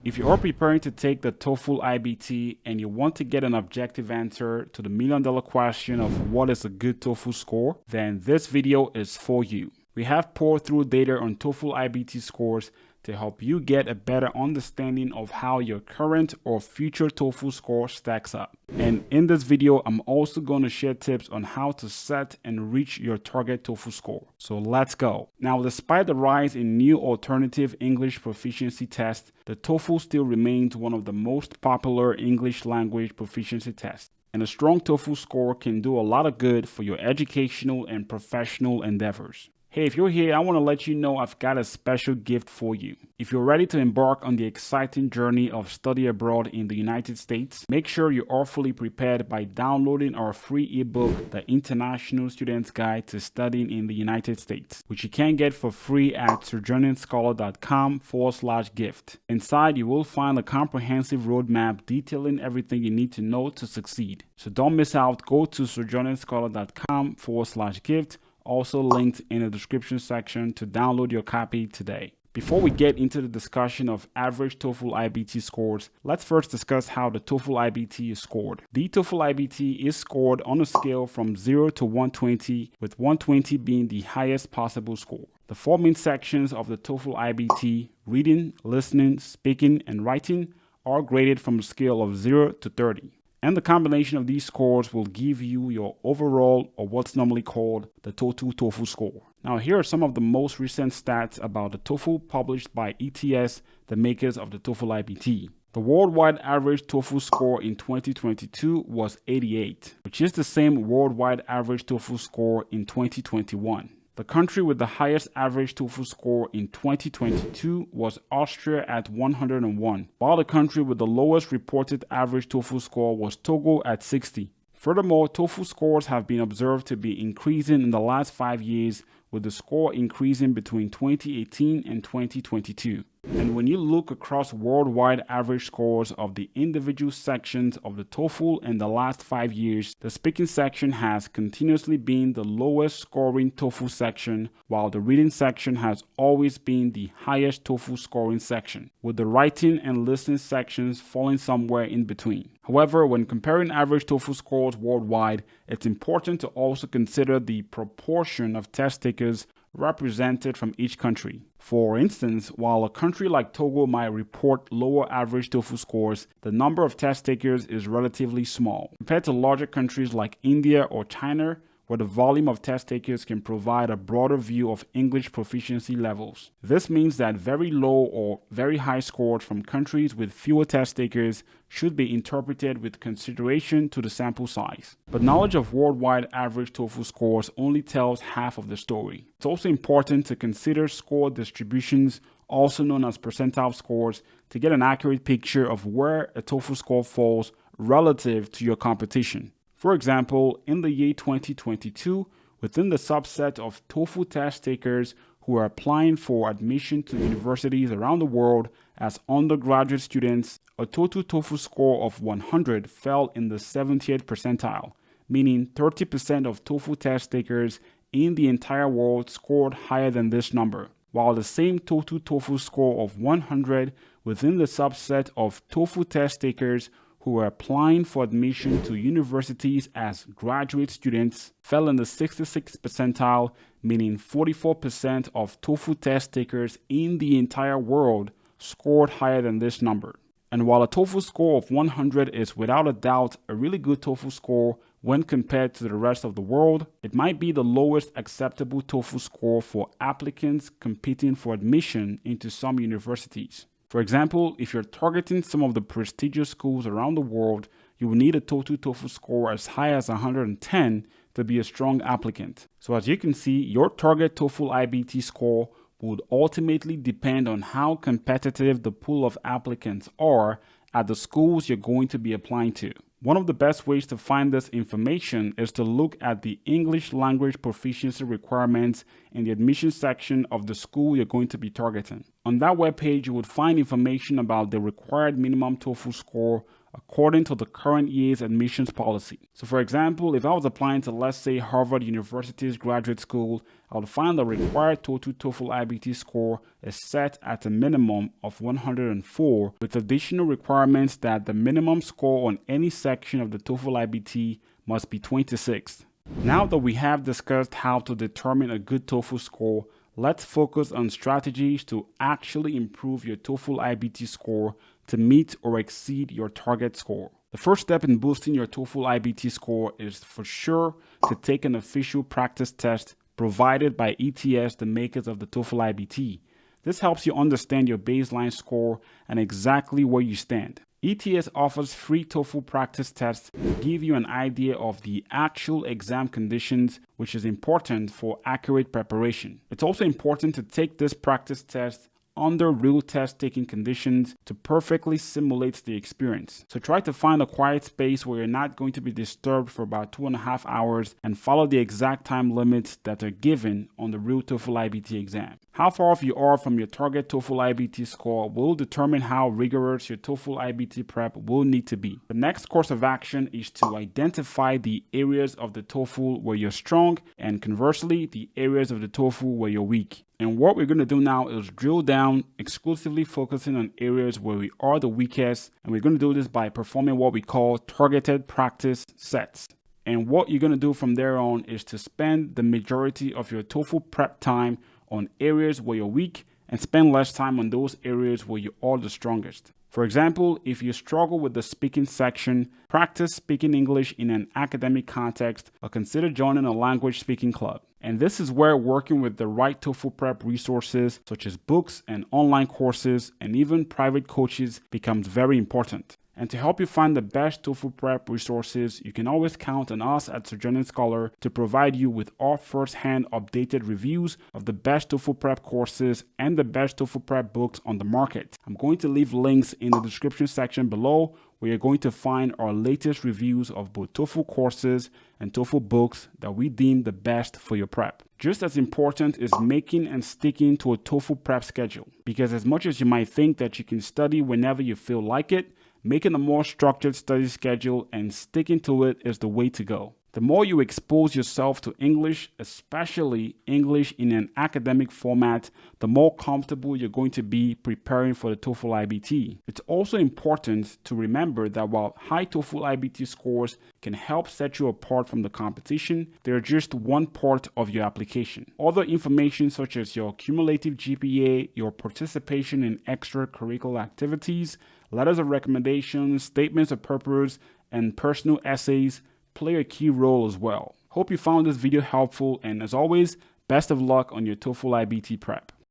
If you are preparing to take the TOEFL IBT and you want to get an objective answer to the million-dollar question of what is a good TOEFL score, then this video is for you. We have poured through data on TOEFL IBT scores to help you get a better understanding of how your current or future TOEFL score stacks up. And in this video, I'm also going to share tips on how to set and reach your target TOEFL score. So let's go. Now, despite the rise in new alternative English proficiency tests, the TOEFL still remains one of the most popular English language proficiency tests. And a strong TOEFL score can do a lot of good for your educational and professional endeavors. Hey, if you're here, I want to let you know I've got a special gift for you. If you're ready to embark on the exciting journey of study abroad in the United States, make sure you are fully prepared by downloading our free ebook, The International Student's Guide to Studying in the United States, which you can get for free at sojournerscholar.com/gift. Inside, you will find a comprehensive roadmap detailing everything you need to know to succeed. So don't miss out. Go to sojournerscholar.com/gift. Also linked in the description section to download your copy today. Before we get into the discussion of average TOEFL IBT scores, let's first discuss how the TOEFL IBT is scored. The TOEFL IBT is scored on a scale from 0 to 120, with 120 being the highest possible score. The four main sections of the TOEFL IBT, reading, listening, speaking, and writing, are graded from a scale of 0 to 30. And the combination of these scores will give you your overall, or what's normally called, the total TOEFL score. Now, here are some of the most recent stats about the TOEFL published by ETS, the makers of the TOEFL IBT. The worldwide average TOEFL score in 2022 was 88, which is the same worldwide average TOEFL score in 2021. The country with the highest average TOEFL score in 2022 was Austria at 101, while the country with the lowest reported average TOEFL score was Togo at 60. Furthermore, TOEFL scores have been observed to be increasing in the last 5 years, with the score increasing between 2018 and 2022. And when you look across worldwide average scores of the individual sections of the TOEFL in the last 5 years, the speaking section has continuously been the lowest scoring TOEFL section, while the reading section has always been the highest TOEFL scoring section, with the writing and listening sections falling somewhere in between. However, when comparing average TOEFL scores worldwide, it's important to also consider the proportion of test takers represented from each country. For instance, while a country like Togo might report lower average TOEFL scores, the number of test takers is relatively small compared to larger countries like India or China, where the volume of test takers can provide a broader view of English proficiency levels. This means that very low or very high scores from countries with fewer test takers should be interpreted with consideration to the sample size. But knowledge of worldwide average TOEFL scores only tells half of the story. It's also important to consider score distributions, also known as percentile scores, to get an accurate picture of where a TOEFL score falls relative to your competition. For example, in the year 2022, within the subset of TOEFL test takers who are applying for admission to universities around the world as undergraduate students, a total TOEFL score of 100 fell in the 70th percentile, meaning 30% of TOEFL test takers in the entire world scored higher than this number, while the same total TOEFL score of 100 within the subset of TOEFL test takers who were applying for admission to universities as graduate students fell in the 66th percentile, meaning 44% of TOEFL test takers in the entire world scored higher than this number. And while a TOEFL score of 100 is without a doubt a really good TOEFL score when compared to the rest of the world, it might be the lowest acceptable TOEFL score for applicants competing for admission into some universities. For example, if you're targeting some of the prestigious schools around the world, you will need a total TOEFL score as high as 110 to be a strong applicant. So as you can see, your target TOEFL IBT score would ultimately depend on how competitive the pool of applicants are at the schools you're going to be applying to. One of the best ways to find this information is to look at the English language proficiency requirements in the admission section of the school you're going to be targeting. On that webpage, you would find information about the required minimum TOEFL score according to the current year's admissions policy. So for example, if I was applying to, let's say, Harvard University's graduate school, I would find the required total TOEFL IBT score is set at a minimum of 104, with additional requirements that the minimum score on any section of the TOEFL IBT must be 26. Now that we have discussed how to determine a good TOEFL score, let's focus on strategies to actually improve your TOEFL IBT score to meet or exceed your target score. The first step in boosting your TOEFL IBT score is for sure to take an official practice test provided by ETS, the makers of the TOEFL IBT. This helps you understand your baseline score and exactly where you stand. ETS offers free TOEFL practice tests to give you an idea of the actual exam conditions, which is important for accurate preparation. It's also important to take this practice test under real test-taking conditions to perfectly simulate the experience. So try to find a quiet space where you're not going to be disturbed for about 2.5 hours and follow the exact time limits that are given on the real TOEFL IBT exam. How far off you are from your target TOEFL IBT score will determine how rigorous your TOEFL IBT prep will need to be. The next course of action is to identify the areas of the TOEFL where you're strong and conversely, the areas of the TOEFL where you're weak. And what we're going to do now is drill down, exclusively focusing on areas where we are the weakest. And we're going to do this by performing what we call targeted practice sets. And what you're going to do from there on is to spend the majority of your TOEFL prep time on areas where you're weak and spend less time on those areas where you are the strongest. For example, if you struggle with the speaking section, practice speaking English in an academic context or consider joining a language speaking club. And this is where working with the right TOEFL prep resources such as books and online courses and even private coaches becomes very important. And to help you find the best TOEFL prep resources, you can always count on us at Sojourning Scholar to provide you with our first-hand updated reviews of the best TOEFL prep courses and the best TOEFL prep books on the market. I'm going to leave links in the description section below where you're going to find our latest reviews of both TOEFL courses and TOEFL books that we deem the best for your prep. Just as important is making and sticking to a TOEFL prep schedule, because as much as you might think that you can study whenever you feel like it, making a more structured study schedule and sticking to it is the way to go. The more you expose yourself to English, especially English in an academic format, the more comfortable you're going to be preparing for the TOEFL IBT. It's also important to remember that while high TOEFL IBT scores can help set you apart from the competition, they're just one part of your application. Other information such as your cumulative GPA, your participation in extracurricular activities, letters of recommendation, statements of purpose, and personal essays play a key role as well. Hope you found this video helpful, and as always, best of luck on your TOEFL IBT prep.